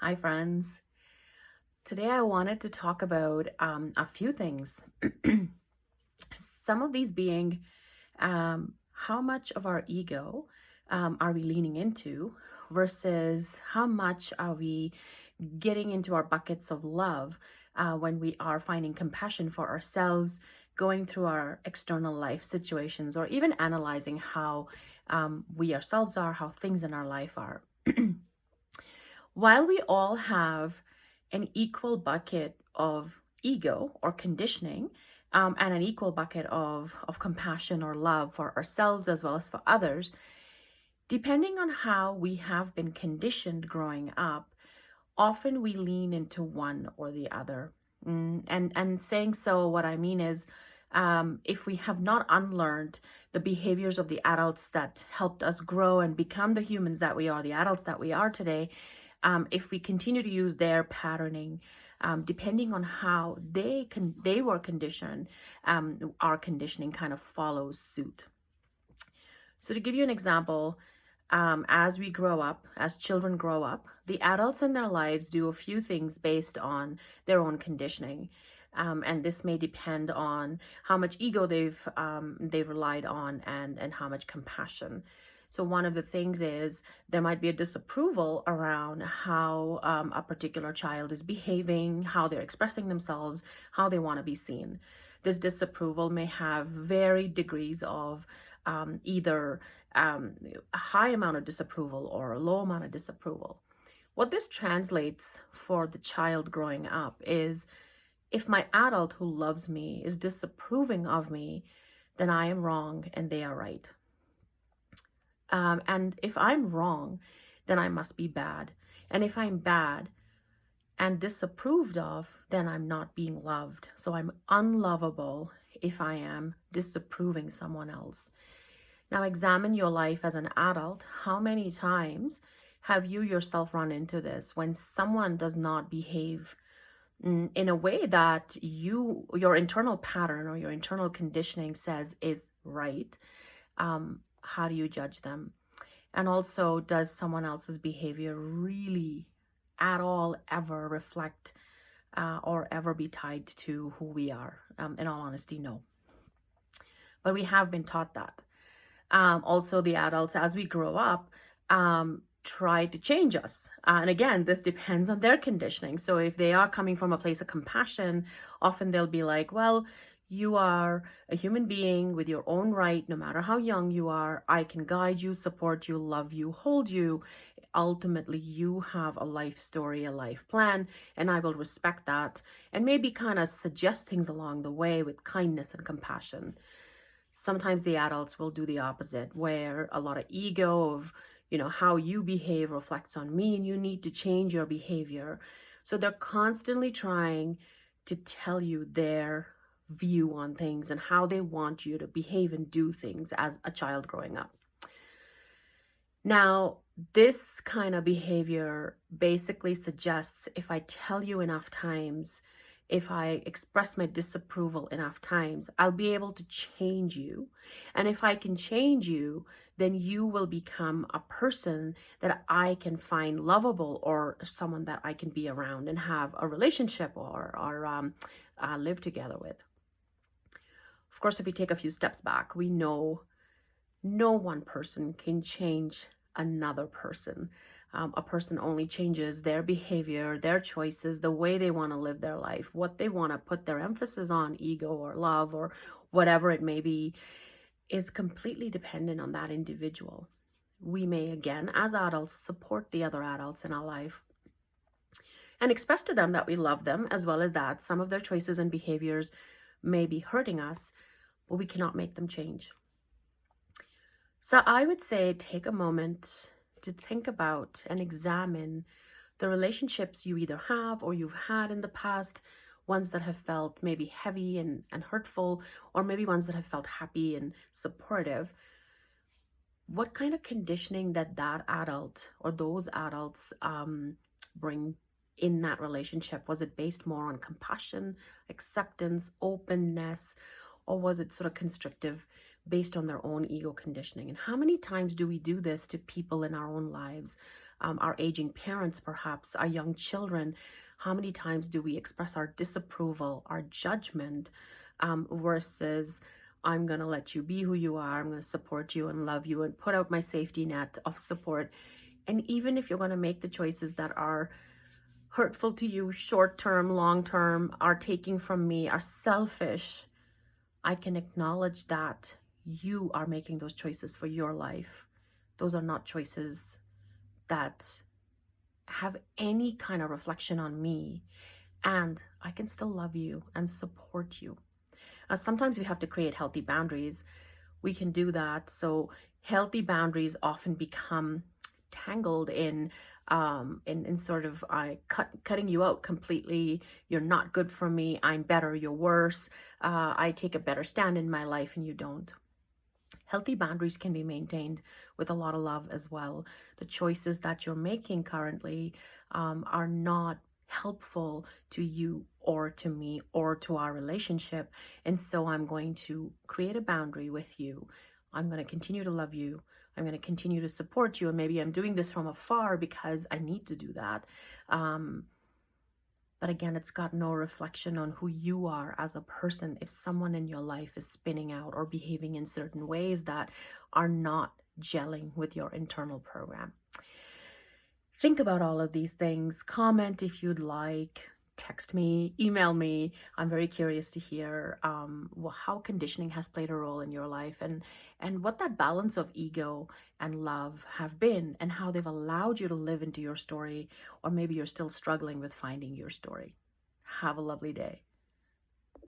Hi, friends. Today I wanted to talk about a few things. Some of these being how much of our ego are we leaning into versus how much are we getting into our buckets of love when we are finding compassion for ourselves, going through our external life situations, or even analyzing how we ourselves are, how things in our life are. While we all have an equal bucket of ego or conditioning, and an equal bucket of compassion or love for ourselves as well as for others, depending on how we have been conditioned growing up, often we lean into one or the other. And saying so, what I mean is, if we have not unlearned the behaviors of the adults that helped us grow and become the humans that we are, the adults that we are today, if we continue to use their patterning, depending on how they were conditioned, our conditioning kind of follows suit. So to give you an example, as we grow up, as children grow up, the adults in their lives do a few things based on their own conditioning. And this may depend on how much ego they've relied on and how much compassion. So one of the things is there might be a disapproval around how a particular child is behaving, how they're expressing themselves, how they want to be seen. This disapproval may have varied degrees of either a high amount of disapproval or a low amount of disapproval. What this translates for the child growing up is, if my adult who loves me is disapproving of me, then I am wrong and they are right. And if I'm wrong, then I must be bad. And if I'm bad and disapproved of, then I'm not being loved. So I'm unlovable if I am disapproving someone else. Now examine your life as an adult. How many times have you yourself run into this when someone does not behave in a way that your internal pattern or your internal conditioning says is right? How do you judge them? And also, does someone else's behavior really at all ever reflect or ever be tied to who we are? In all honesty, no. But we have been taught that. Also, the adults, as we grow up, try to change us. And again, this depends on their conditioning. So if they are coming from a place of compassion, often they'll be like, well, you are a human being with your own right, no matter how young you are. I can guide you, support you, love you, hold you. Ultimately, you have a life story, a life plan, and I will respect that. And maybe kind of suggest things along the way with kindness and compassion. Sometimes the adults will do the opposite, where a lot of ego of, how you behave reflects on me and you need to change your behavior. So they're constantly trying to tell you their view on things and how they want you to behave and do things as a child growing up. Now, this kind of behavior basically suggests, if I tell you enough times, if I express my disapproval enough times, I'll be able to change you. And if I can change you, then you will become a person that I can find lovable, or someone that I can be around and have a relationship or live together with. Of course, if we take a few steps back, we know no one person can change another person. A person only changes their behavior, their choices, the way they want to live their life, what they want to put their emphasis on, ego or love or whatever it may be, is completely dependent on that individual. We may, again, as adults, support the other adults in our life and express to them that we love them, as well as that some of their choices and behaviors may be hurting us, but we cannot make them change. So I would say take a moment to think about and examine the relationships you either have or you've had in the past, ones that have felt maybe heavy and hurtful, or maybe ones that have felt happy and supportive. What kind of conditioning that adult or those adults bring in that relationship? Was it based more on compassion, acceptance, openness, or was it sort of constrictive, based on their own ego conditioning? And how many times do we do this to people in our own lives? our aging parents, perhaps, our young children. How many times do we express our disapproval, our judgment, versus I'm going to let you be who you are. I'm going to support you and love you and put out my safety net of support. And even if you're going to make the choices that are hurtful to you, short term, long term, are taking from me, are selfish, I can acknowledge that you are making those choices for your life. Those are not choices that have any kind of reflection on me. And I can still love you and support you. Sometimes we have to create healthy boundaries. We can do that. So healthy boundaries often become tangled in sort of cutting you out completely. You're not good for me. I'm better. You're worse. I take a better stand in my life and you don't. Healthy boundaries can be maintained with a lot of love as well. The choices that you're making currently are not helpful to you or to me or to our relationship. And so I'm going to create a boundary with you. I'm going to continue to love you. I'm going to continue to support you. And maybe I'm doing this from afar because I need to do that. But again, it's got no reflection on who you are as a person. If someone in your life is spinning out or behaving in certain ways that are not gelling with your internal program. Think about all of these things. Comment if you'd like. Text me, email me. I'm very curious to hear how conditioning has played a role in your life, and what that balance of ego and love have been, and how they've allowed you to live into your story, or maybe you're still struggling with finding your story. Have a lovely day.